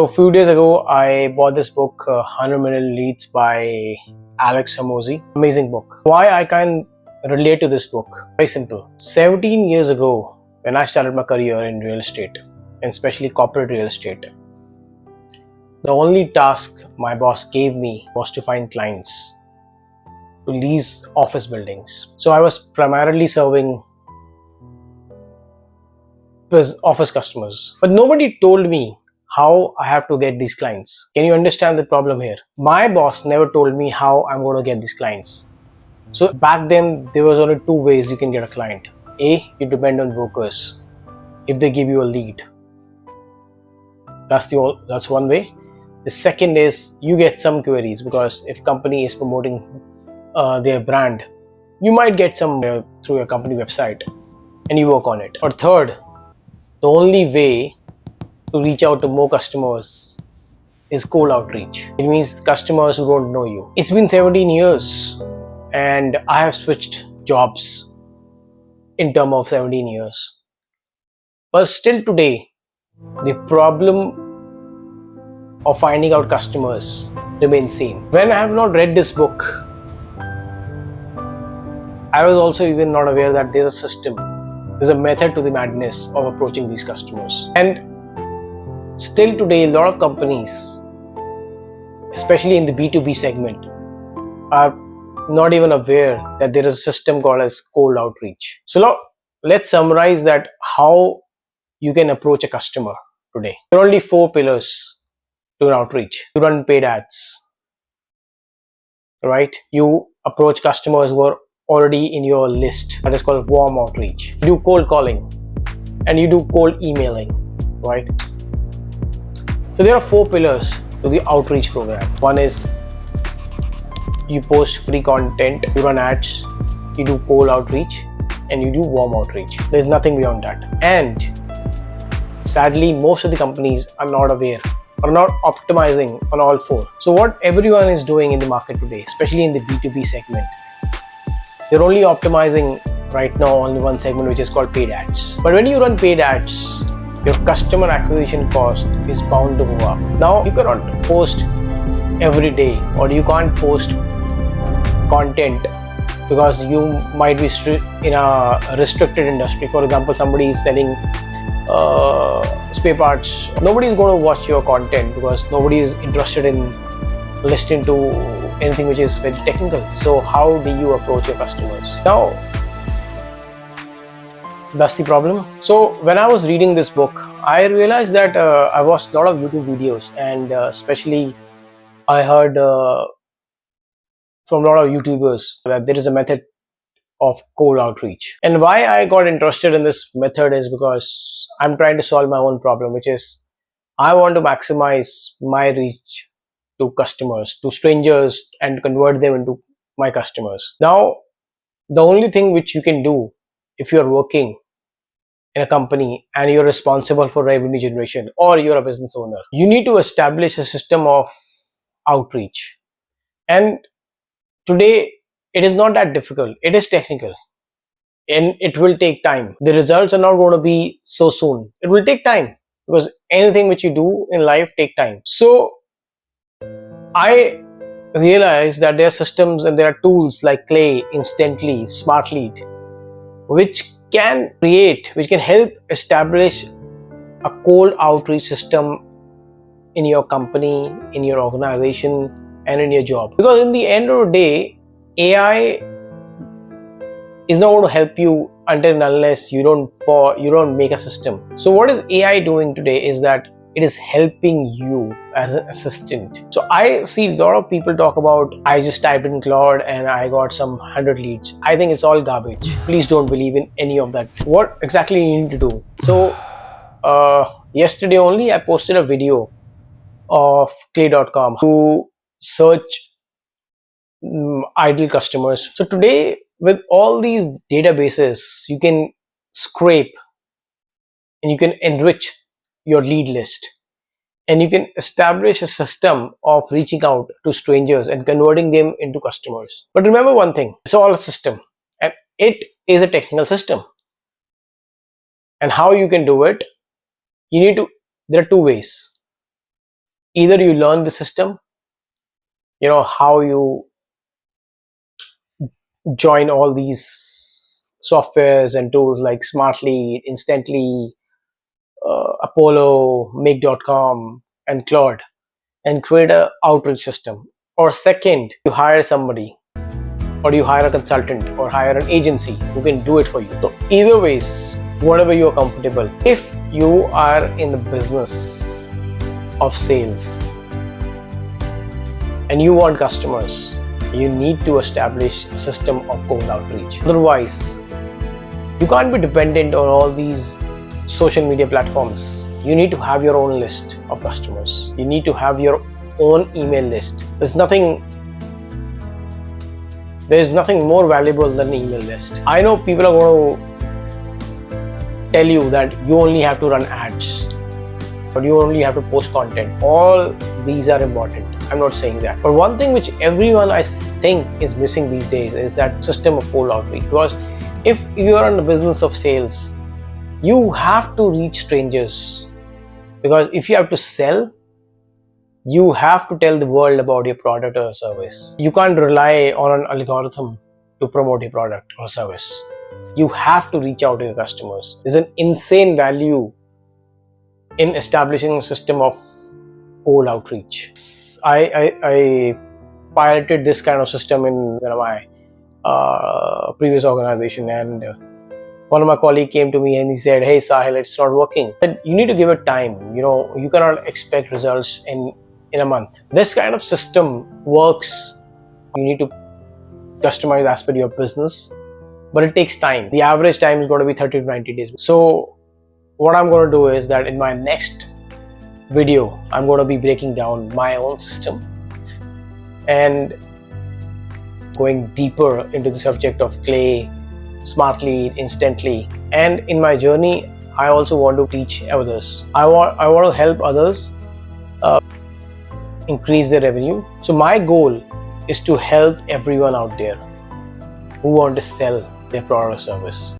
So a few days ago, I bought this book, 100 Million Leads by Alex Hormozi. Amazing book. Why I can relate to this book? Very simple. 17 years ago, when I started my career in real estate, and especially corporate real estate, the only task my boss gave me was to find clients to lease office buildings. So I was primarily serving office customers, but nobody told me how I have to get these clients. Can you understand the problem here? My boss never told me how I'm going to get these clients. So back then, there was only two ways you can get a client. A, you depend on brokers if they give you a lead. That's one way. The second is you get some queries, because if company is promoting their brand, you might get some through your company website and you work on it. Or third, the only way to reach out to more customers is cold outreach. It means customers who don't know you. It's been 17 years and I have switched jobs in terms of 17 years. But still today, the problem of finding out customers remains same. When I have not read this book, I was also even not aware that there's a system, there's a method to the madness of approaching these customers. And still today, a lot of companies, especially in the B2B segment, are not even aware that there is a system called as cold outreach. So let's summarize that how you can approach a customer today. There are only 4 pillars to an outreach. You run paid ads, right? You approach customers who are already in your list. That is called warm outreach. You do cold calling and you do cold emailing, right? So there are 4 pillars to the outreach program. One is you post free content, you run ads, you do cold outreach, and you do warm outreach. There's nothing beyond that. And sadly, most of the companies are not aware or not optimizing on all 4. So what everyone is doing in the market today, especially in the B2B segment, they're only optimizing right now only one segment, which is called paid ads. But when you run paid ads, your customer acquisition cost is bound to go up. Now, you cannot post every day, or you can't post content because you might be in a restricted industry. For example, somebody is selling spare parts. Nobody is going to watch your content because nobody is interested in listening to anything which is very technical. So how do you approach your customers? Now, that's the problem. So when I was reading this book, I realized that I watched a lot of YouTube videos, and especially I heard from a lot of YouTubers that there is a method of cold outreach. And why I got interested in this method is because I'm trying to solve my own problem, which is I want to maximize my reach to customers, to strangers, and convert them into my customers. Now, the only thing which you can do if you're working in a company and you're responsible for revenue generation, or you're a business owner, you need to establish a system of outreach. And today, it is not that difficult. It is technical and it will take time. The results are not going to be so soon. It will take time, because anything which you do in life take time. So I realized that there are systems and there are tools like Clay, Instantly, Smart Lead, which can help establish a cold outreach system in your company, in your organization, and in your job. Because in the end of the day, AI is not going to help you until and unless you don't make a system. So what is AI doing today is that it is helping you as an assistant. So I see a lot of people talk about, I just typed in Claude and I got some 100 leads. I think it's all garbage. Please don't believe in any of that. What exactly you need to do? So yesterday only I posted a video of clay.com to search ideal customers. So today, with all these databases, you can scrape and you can enrich your lead list, and you can establish a system of reaching out to strangers and converting them into customers. But remember one thing, it's all a system, and it is a technical system. And how you can do it, there are 2 ways. Either you learn the system, how you join all these softwares and tools like Smartly, Instantly, Apollo, Make.com, and Claude, and create a outreach system. Or second, you hire somebody, or you hire a consultant, or hire an agency who can do it for you. So either ways, whatever you are comfortable. If you are in the business of sales and you want customers, you need to establish a system of cold outreach. Otherwise, you can't be dependent on all these social media platforms. You need to have your own list of customers. You need to have your own email list. There's nothing more valuable than an email list. I know people are going to tell you that you only have to run ads, but you only have to post content. All these are important. I'm not saying that. But one thing which everyone I think is missing these days is that system of cold outreach. Because if you are in the business of sales, you have to reach strangers. Because if you have to sell, you have to tell the world about your product or service. You can't rely on an algorithm to promote your product or service. You have to reach out to your customers. There's an insane value in establishing a system of cold outreach. I piloted this kind of system in my previous organization, and one of my colleagues came to me and he said, "Hey Sahil, it's not working." But you need to give it time. You cannot expect results in a month. This kind of system works. You need to customize as per your business, but it takes time. The average time is going to be 30 to 90 days. So what I'm going to do is that in my next video, I'm going to be breaking down my own system and going deeper into the subject of Clay, Smartly, Instantly. And in my journey, I also want to teach others. I want to help others increase their revenue. So my goal is to help everyone out there who want to sell their product or service.